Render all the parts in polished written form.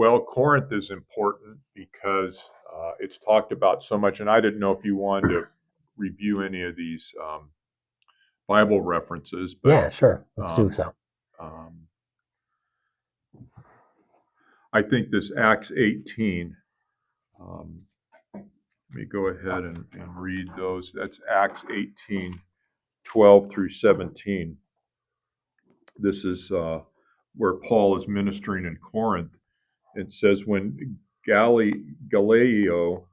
Well, Corinth is important because it's talked about so much, and I didn't know if you wanted to review any of these Bible references, but Yeah, sure. Let's do um, so. um, I think this Acts 18. Let me go ahead and read those. That's Acts 18, 12 through 17. This is where Paul is ministering in Corinth. It says, when Gallio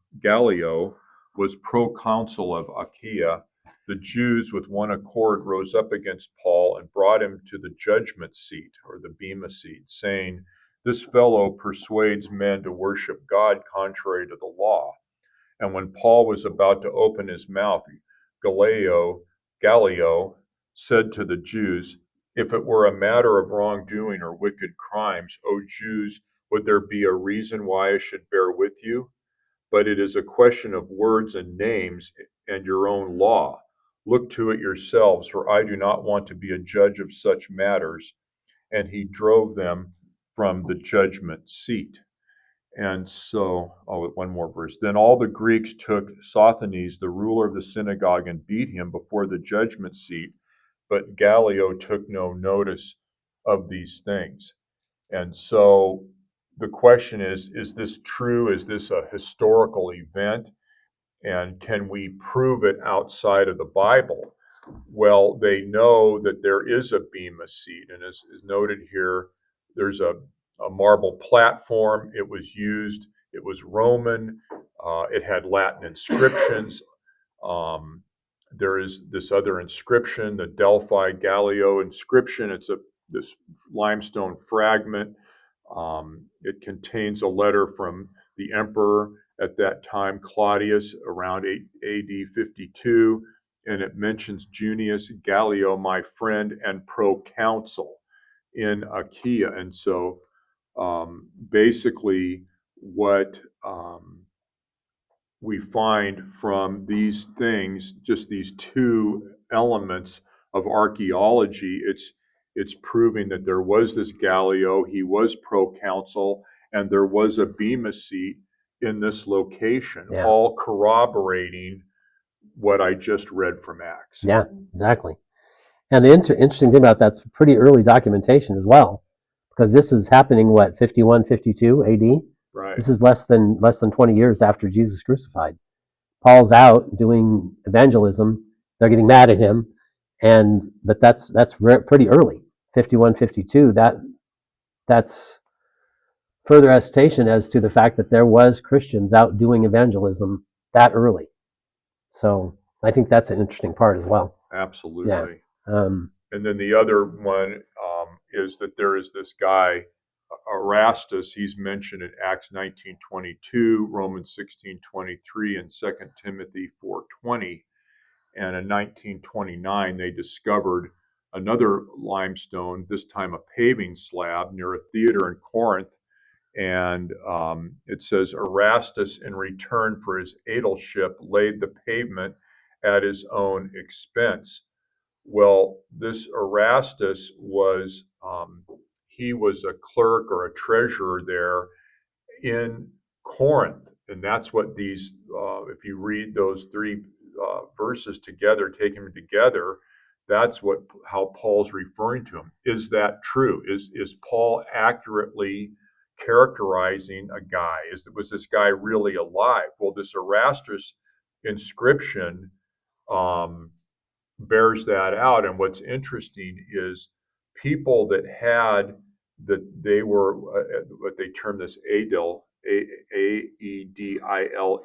was proconsul of Achaia, the Jews with one accord rose up against Paul and brought him to the judgment seat, or the bema seat, saying, "This fellow persuades men to worship God contrary to the law." And when Paul was about to open his mouth, Gallio said to the Jews, "If it were a matter of wrongdoing or wicked crimes, O Jews, would there be a reason why I should bear with you? But it is a question of words and names and your own law. Look to it yourselves, for I do not want to be a judge of such matters." And he drove them from the judgment seat. And so, one more verse. Then all the Greeks took Sosthenes, the ruler of the synagogue, and beat him before the judgment seat. But Gallio took no notice of these things. And so the question is this true? Is this a historical event? And can we prove it outside of the Bible? Well, they know that there is a bema seat, and as is noted here, there's a marble platform. It was used, it was Roman, it had Latin inscriptions. Um, there is this other inscription, the Delphi Gallio inscription. It's this limestone fragment. It contains a letter from the emperor at that time, Claudius, around AD 52, and it mentions Junius Gallio, my friend and proconsul in Achaia. And so basically, what we find from these things, just these two elements of archaeology, it's proving that there was this Gallio, he was proconsul, and there was a bema seat in this location, Yeah. all corroborating what I just read from Acts. Yeah, exactly. And the interesting thing about that's pretty early documentation as well, because this is happening, 51, 52 AD? Right. This is less than 20 years after Jesus crucified. Paul's out doing evangelism. They're getting mad at him, but that's pretty early, 51, 52. That's further attestation as to the fact that there was Christians out doing evangelism that early. So I think that's an interesting part as well. Absolutely. Yeah. And then the other one is that there is this guy, Erastus. He's mentioned in Acts 19:22, Romans 16:23, and 2 Timothy 4:20. And in 1929, they discovered another limestone, this time a paving slab near a theater in Corinth. And it says, Erastus, in return for his aedileship, laid the pavement at his own expense. Well, this Erastus was, he was a clerk or a treasurer there in Corinth. And that's what these, if you read those three verses together, take them together, that's how Paul's referring to him. Is that true? Is Paul accurately characterizing a guy? Was this guy really alive? Well, this Erastus inscription bears that out. And what's interesting is people that had that they were what they term this AEDILE, AEDILE.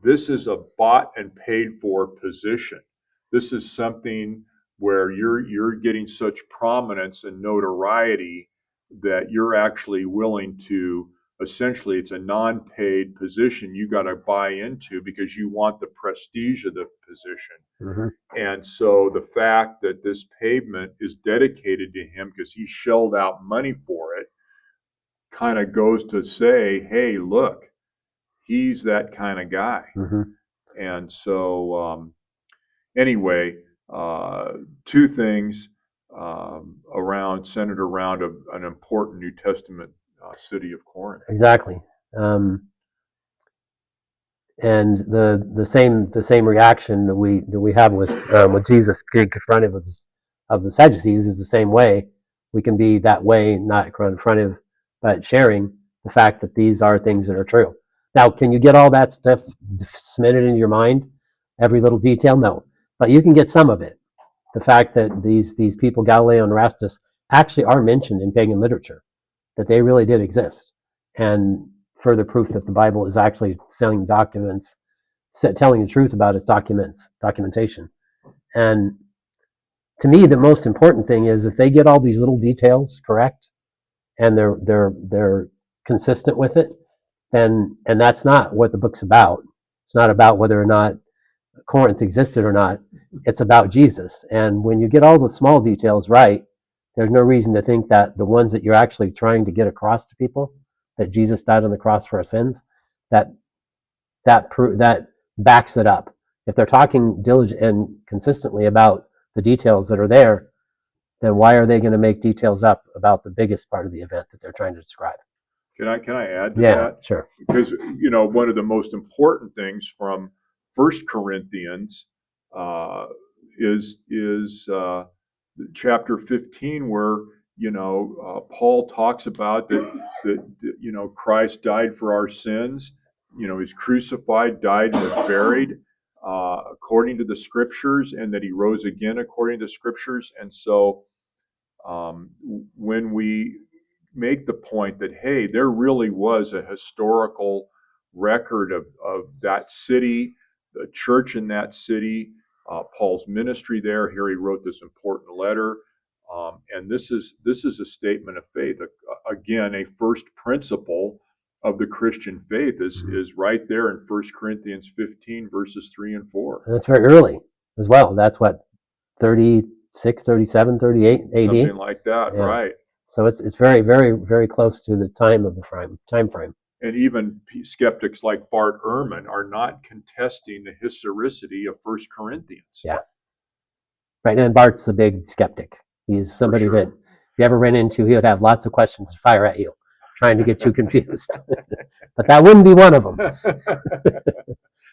This is a bought and paid for position. This is something where you're getting such prominence and notoriety that you're actually willing to, essentially, it's a non-paid position you got to buy into because you want the prestige of the position. Mm-hmm. And so the fact that this pavement is dedicated to him because he shelled out money for it kind of goes to say, hey, look, he's that kind of guy. Mm-hmm. And so anyway, two things centered around an important New Testament city of Corinth. Exactly. And the same reaction that we have with Jesus being confronted with of the Sadducees is the same way. We can be that way, not confrontive, but sharing the fact that these are things that are true. Now, can you get all that stuff cemented in your mind, every little detail? No, but you can get some of it. The fact that these people, Galileo and Erastus, actually are mentioned in pagan literature, that they really did exist, and further proof that the Bible is actually selling documents, telling the truth about its documentation. And to me, the most important thing is if they get all these little details correct and they're consistent with it, then, and that's not what the book's about. It's not about whether or not Corinth existed or not. It's about Jesus. And when you get all the small details right, there's no reason to think that the ones that you're actually trying to get across to people, that Jesus died on the cross for our sins, that that backs it up. If they're talking diligent and consistently about the details that are there, then why are they going to make details up about the biggest part of the event that they're trying to describe? Can I add to Yeah, that? sure. Because one of the most important things from First Corinthians is chapter 15, where Paul talks about that Christ died for our sins. He's crucified, died, and was buried according to the Scriptures, and that he rose again according to the Scriptures. And so when we make the point that, hey, there really was a historical record of that city, the church in that city, Paul's ministry there. Here he wrote this important letter, and this is a statement of faith. Again, a first principle of the Christian faith is right there in 1 Corinthians 15, verses 3 and 4. And that's very early as well. That's what, 36, 37, 38 AD? Something like that, Yeah. right. So it's very, very, very close to the time of the time frame. And even skeptics like Bart Ehrman are not contesting the historicity of First Corinthians. Yeah. Right. And Bart's a big skeptic. He's somebody that if you ever ran into, he would have lots of questions to fire at you, trying to get you confused. But that wouldn't be one of them.